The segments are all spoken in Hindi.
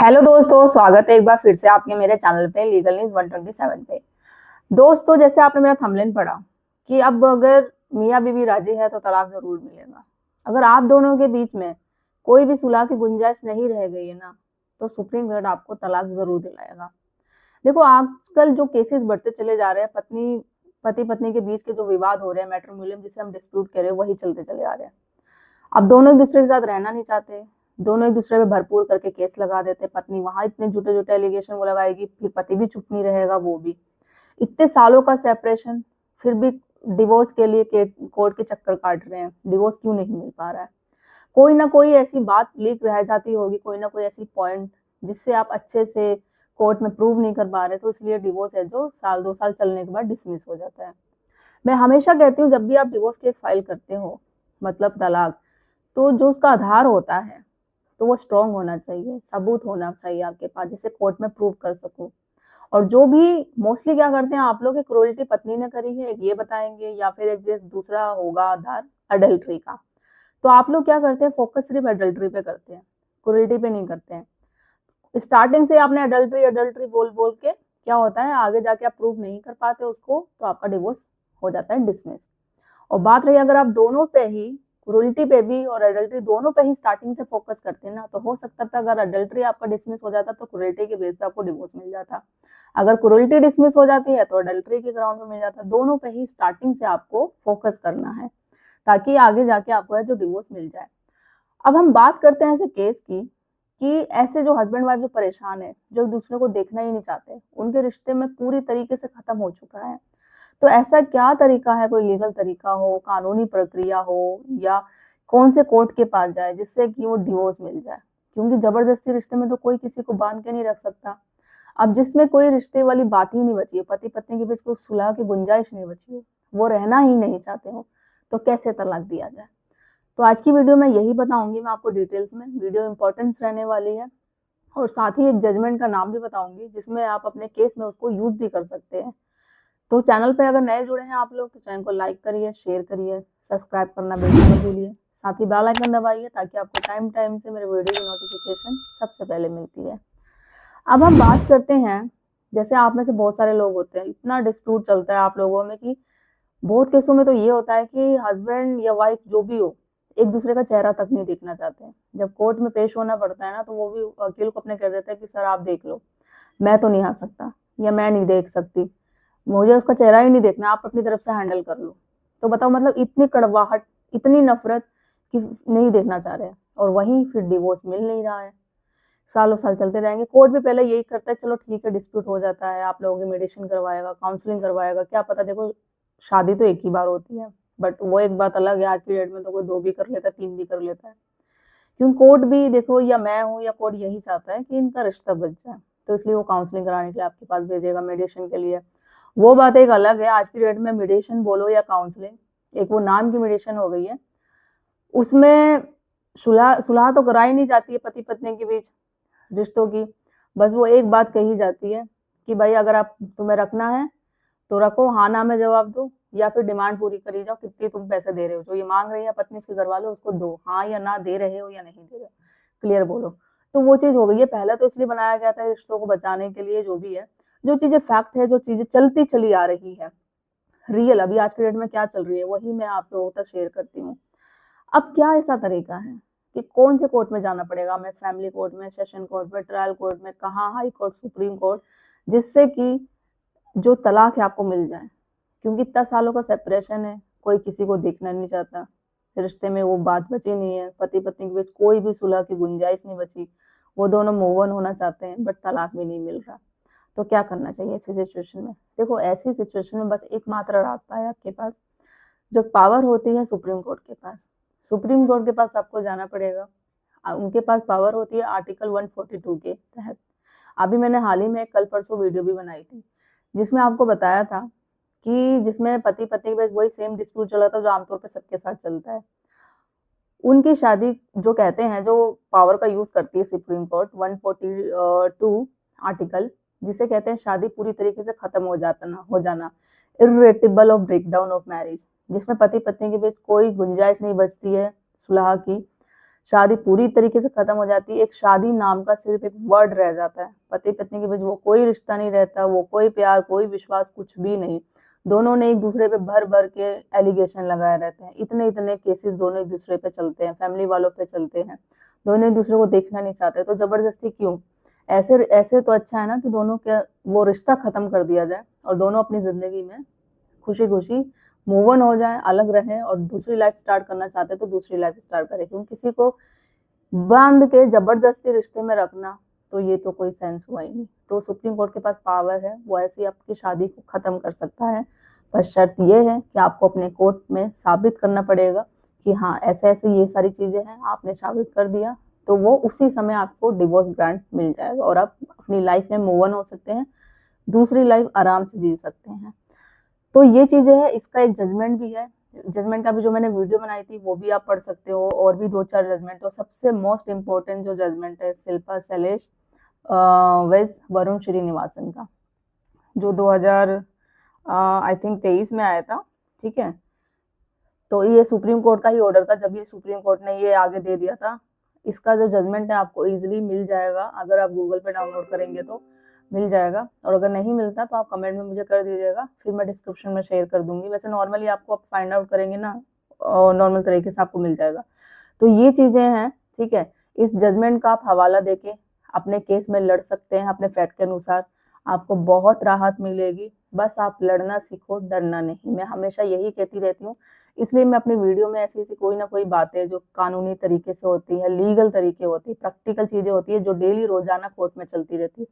हेलो दोस्तों, स्वागत है एक बार फिर से आपके मेरे चैनल पे लीगल न्यूज 127 पे। दोस्तों, जैसे आपने मेरा थंबनेल पढ़ा कि अब अगर मियाँ बीवी राजी है तो तलाक जरूर मिलेगा। अगर आप दोनों के बीच में कोई भी सुलह की गुंजाइश नहीं रह गई है ना, तो सुप्रीम कोर्ट आपको तलाक जरूर दिलाएगा। देखो, आजकल जो केसेस बढ़ते चले जा रहे हैं, पति पत्नी के बीच के जो विवाद हो रहे हैं, मैट्रिमोनियम जिसे हम डिस्प्यूट कह रहे हैं, वही चलते चले आ रहे हैं। अब दोनों एक दूसरे के साथ रहना नहीं चाहते, दोनों एक दूसरे पे भरपूर करके केस लगा देते। पत्नी वहां इतने झूठे झूठे एलिगेशन वो लगाएगी, फिर पति भी चुप नहीं रहेगा। वो भी इतने सालों का सेपरेशन, फिर भी डिवोर्स के लिए कोर्ट के चक्कर काट रहे हैं। डिवोर्स क्यों नहीं मिल पा रहा है? कोई ना कोई ऐसी बात लीक रह जाती होगी, कोई ना कोई ऐसी पॉइंट जिससे आप अच्छे से कोर्ट में प्रूव नहीं कर पा रहे, तो इसलिए डिवोर्स है जो साल 2 साल चलने के बाद डिसमिस हो जाता है। मैं हमेशा कहती हूँ, जब भी आप डिवोर्स केस फाइल करते हो, मतलब तलाक, तो जो उसका आधार होता है तो वो स्ट्रांग होना चाहिए, सबूत होना चाहिए आपके पास, जिसे कोर्ट में प्रूव कर सको। और जो भी मोस्टली क्या करते हैं आप लोग, एक क्रूरल्टी पत्नी ने करी है, एक ये बताएंगे, या फिर एक जैसे दूसरा होगा आधार अडल्ट्री का। तो आप लोग क्या करते हैं, फोकस सिर्फ अडल्ट्री पे करते हैं, क्रूरल्टी पे नहीं करते हैं। स्टार्टिंग से आपने अडल्ट्री अडल्ट्री बोल बोल के क्या होता है, आगे जाके आप प्रूव नहीं कर पाते उसको, तो आपका डिवोर्स हो जाता है डिसमिस। और बात रही अगर आप दोनों पे ही, क्रूरल्टी पे भी और अडल्ट्री दोनों पे ही स्टार्टिंग से फोकस करते हैं ना, तो हो सकता था अगर अडल्ट्री आपका डिसमिस हो जाता तो क्रूरल्टी के बेस पे आपको डिवोर्स मिल जाता। अगर क्रूरल्टी डिसमिस हो जाती है तो अडल्ट्री के ग्राउंड पे मिल जाता। दोनों पे ही स्टार्टिंग से आपको फोकस करना है, ताकि आगे जाके आपको है जो डिवोर्स मिल जाए। अब हम बात करते हैं ऐसे केस की, कि ऐसे जो हस्बैंड वाइफ जो परेशान है, जो एक दूसरे को देखना ही नहीं चाहते, उनके रिश्ते में पूरी तरीके से खत्म हो चुका है। तो ऐसा क्या तरीका है, कोई लीगल तरीका हो, कानूनी प्रक्रिया हो, या कौन से कोर्ट के पास जाए जिससे कि वो डिवोर्स मिल जाए? क्योंकि जबरदस्ती रिश्ते में तो कोई किसी को बांध के नहीं रख सकता। अब जिसमें कोई रिश्ते वाली बात ही नहीं बची है, पति पत्नी के बीच कोई सुलह की गुंजाइश नहीं बची हो, वो रहना ही नहीं चाहते हो, तो कैसे तलाक दिया जाए? तो आज की वीडियो में यही बताऊंगी मैं आपको डिटेल्स में। वीडियो इंपॉर्टेंस रहने वाली है, और साथ ही एक जजमेंट का नाम भी बताऊंगी, जिसमें आप अपने केस में उसको यूज भी कर सकते हैं। तो चैनल पे अगर नए जुड़े हैं आप लोग, तो चैनल को लाइक करिए, शेयर करिए, सब्सक्राइब करना बिल्कुल मत भूलिए। साथ ही बेल आइकन दबाइए, ताकि आपको टाइम टाइम से मेरे वीडियो की नोटिफिकेशन सबसे पहले मिलती है। अब हम बात करते हैं, जैसे आप में से बहुत सारे लोग होते हैं, इतना डिस्प्यूट चलता है आप लोगों में कि बहुत केसों में तो ये होता है कि हस्बैंड या वाइफ जो भी हो, एक दूसरे का चेहरा तक नहीं देखना चाहते हैं। जब कोर्ट में पेश होना पड़ता है ना, तो वो भी वकील को अपने कह देता है कि सर आप देख लो, मैं तो नहीं आ सकता, या मैं नहीं देख सकती, मुझे उसका चेहरा ही नहीं देखना, आप अपनी तरफ से हैंडल कर लो। तो बताओ, मतलब इतनी कड़वाहट, इतनी नफरत कि नहीं देखना चाह रहे हैं, और वहीं फिर डिवोर्स मिल नहीं रहा है। सालों साल चलते रहेंगे। कोर्ट भी पहले यही करता है, चलो ठीक है डिस्प्यूट हो जाता है, आप लोगों की मेडिएशन करवाएगा, काउंसलिंग करवाएगा, क्या पता। देखो, शादी तो एक ही बार होती है, बट वो एक बात अलग है, आज की डेट में तो कोई 2 भी कर लेता है, 3 भी कर लेता है। क्योंकि कोर्ट भी देखो, या मैं हूँ या कोर्ट, यही चाहता है कि इनका रिश्ता बच जाए। तो इसलिए वो काउंसलिंग कराने के लिए आपके पास भेजेगा, मेडिएशन के लिए। वो बात एक अलग है, आज की डेट में मेडिएशन बोलो या काउंसलिंग, एक वो नाम की मेडिएशन हो गई है। उसमें सुलह सुलह तो कराई नहीं जाती है पति पत्नी के बीच रिश्तों की। बस वो एक बात कही जाती है कि भाई अगर आप तुम्हें रखना है तो रखो, हाँ ना में जवाब दो, या फिर डिमांड पूरी करी जाओ, कितनी तुम पैसे दे रहे हो, जो ये मांग रही है पत्नी उसके घर वाले, उसको दो, हाँ या ना, दे रहे हो या नहीं दे रहे हो, क्लियर बोलो। तो वो चीज हो गई है। पहले तो इसलिए बनाया गया था रिश्तों को बचाने के लिए, जो भी है, जो चीजें फैक्ट है, जो चीजें चलती चली आ रही है, रियल अभी आज के डेट में क्या चल रही है, वही मैं आप लोगों तक शेयर करती हूँ। अब क्या ऐसा तरीका है कि कौन से कोर्ट में जाना पड़ेगा, मैं फैमिली कोर्ट में, सेशन कोर्ट में, ट्रायल कोर्ट में, कहाँ, हाई कोर्ट, सुप्रीम कोर्ट, जिससे कि जो तलाक है आपको मिल जाए? क्योंकि इतना सालों का सेपरेशन है, कोई किसी को देखना नहीं चाहता, रिश्ते में वो बात बची नहीं है, पति पत्नी के बीच कोई भी सुलह की गुंजाइश नहीं बची, वो दोनों मूव ऑन होना चाहते हैं, बट तलाक भी नहीं मिल रहा। तो क्या करना चाहिए ऐसी सिचुएशन में? देखो, ऐसी सिचुएशन में बस एकमात्र रास्ता है आपके पास, जो पावर होती है सुप्रीम कोर्ट के पास। सुप्रीम कोर्ट के पास आपको जाना पड़ेगा। उनके पास पावर होती है आर्टिकल 142 के तहत। अभी मैंने हाल ही में कल परसों वीडियो भी बनाई थी, जिसमें आपको बताया था कि जिसमें पति पत्नी के बीच वही सेम डिस्प्यूट चल रहा था जो आमतौर पर सबके साथ चलता है। उनकी शादी, जो कहते हैं, जो पावर का यूज करती है सुप्रीम कोर्ट, 142 आर्टिकल, जिसे कहते हैं शादी पूरी तरीके से खत्म हो जाना, irreversible of breakdown of marriage, जिसमें पति पत्नी के बीच कोई गुंजाइश नहीं बचती है सुलह की। शादी पूरी तरीके से खत्म हो जाती है, एक शादी नाम का सिर्फ एक वर्ड रह जाता है। पति पत्नी के बीच वो कोई रिश्ता नहीं रहता, वो कोई प्यार, कोई विश्वास, कुछ भी नहीं। दोनों ने एक दूसरे पे भर भर के एलिगेशन लगाए रहते हैं। इतने इतने केसेस दोनों एक दूसरे पे चलते हैं, फैमिली वालों पे चलते हैं। दोनों एक दूसरे को देखना नहीं चाहते, तो जबरदस्ती क्यों? ऐसे ऐसे तो अच्छा है ना कि दोनों के वो रिश्ता खत्म कर दिया जाए और दोनों अपनी जिंदगी में खुशी खुशी मूव ऑन हो जाए, अलग रहें, और दूसरी लाइफ स्टार्ट करना चाहते हैं तो दूसरी लाइफ स्टार्ट करें। क्योंकि किसी को बांध के जबरदस्ती रिश्ते में रखना, तो ये तो कोई सेंस हुआ ही नहीं। तो सुप्रीम कोर्ट के पास पावर है, वो ऐसी आपकी शादी को खत्म कर सकता है। पर शर्त ये है कि आपको अपने कोर्ट में साबित करना पड़ेगा कि हाँ ऐसे ऐसे ये सारी चीजें हैं, आपने साबित कर दिया, तो वो उसी समय आपको डिवोर्स ग्रांट मिल जाएगा और आप अपनी लाइफ में मूव ऑन हो सकते हैं, दूसरी लाइफ आराम से जी सकते हैं। तो ये चीजें हैं, इसका एक जजमेंट भी है। जजमेंट का भी जो मैंने वीडियो बनाई थी वो भी आप पढ़ सकते हो, और भी 2-4 जजमेंट। और सबसे मोस्ट इम्पोर्टेंट जो जजमेंट है शिल्पा शैलेश वेज वरुण श्रीनिवासन का, जो 2000 आई थिंक 23 में आया था। ठीक है, तो ये सुप्रीम कोर्ट का ही ऑर्डर था, जब ये सुप्रीम कोर्ट ने ये आगे दे दिया था। इसका जो जजमेंट है आपको इजीली मिल जाएगा, अगर आप गूगल पे डाउनलोड करेंगे तो मिल जाएगा, और अगर नहीं मिलता तो आप कमेंट में मुझे कर दीजिएगा, फिर मैं डिस्क्रिप्शन में शेयर कर दूंगी। वैसे नॉर्मली आपको आप फाइंड आउट करेंगे ना, और नॉर्मल तरीके से आपको मिल जाएगा। तो ये चीजें हैं, ठीक है। इस जजमेंट का आप हवाला देके अपने केस में लड़ सकते हैं अपने फैक्ट के अनुसार, आपको बहुत राहत मिलेगी। बस आप लड़ना सीखो, डरना नहीं। मैं हमेशा यही कहती रहती हूँ, इसलिए मैं अपनी वीडियो में ऐसी ऐसी कोई ना कोई बातें जो कानूनी तरीके से होती है, लीगल तरीके होती है, प्रैक्टिकल चीजें होती है, जो डेली रोजाना कोर्ट में चलती रहती है,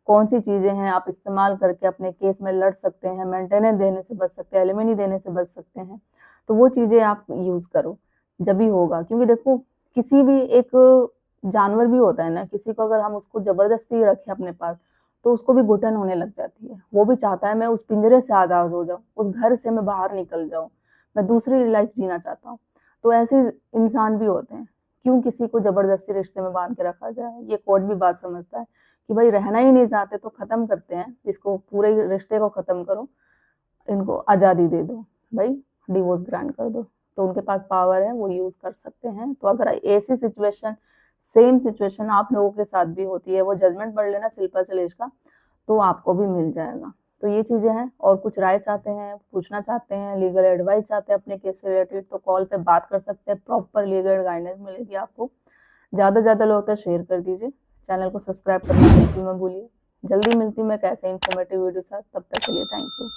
कौन सी चीजें हैं आप इस्तेमाल करके अपने केस में लड़ सकते हैं, मेंटेनेंस देने से बच सकते हैं, एलिमनी देने से बच सकते हैं, तो वो चीजें आप यूज करो जब भी होगा। क्योंकि देखो, किसी भी एक जानवर भी होता है ना, किसी को अगर हम उसको जबरदस्ती रखें अपने पास, तो उसको भी घुटन होने लग जाती है। वो भी चाहता है मैं उस पिंजरे से आजाद हो जाऊं, उस घर से मैं बाहर निकल जाऊं, मैं दूसरी लाइफ जीना चाहता हूँ। तो ऐसे इंसान भी होते हैं, क्यों किसी को जबरदस्ती रिश्ते में बांध के रखा जाए। ये कोर्ट भी बात समझता है कि भाई रहना ही नहीं चाहते तो खत्म करते हैं, इसको पूरे रिश्ते को खत्म करो, इनको आजादी दे दो, भाई डिवोर्स ग्रांट कर दो। तो उनके पास पावर है, वो यूज कर सकते हैं। तो अगर ऐसी सिचुएशन, सेम सिचुएशन आप लोगों के साथ भी होती है, वो जजमेंट पढ़ लेना शिल्पा शैलेश का, तो आपको भी मिल जाएगा। तो ये चीजें हैं। और कुछ राय चाहते हैं, पूछना चाहते हैं, लीगल एडवाइस चाहते हैं अपने केस से रिलेटेड, तो कॉल पे बात कर सकते हैं, प्रॉपर लीगल गाइडेंस मिलेगी आपको। ज्यादा से ज्यादा लोग तक शेयर कर दीजिए, चैनल को सब्सक्राइब करना बिल्कुल मत भूलिए। जल्दी मिलती हूँ मैं कैसे इन्फॉर्मेटिव वीडियो साथ, तब तक के लिए थैंक यू।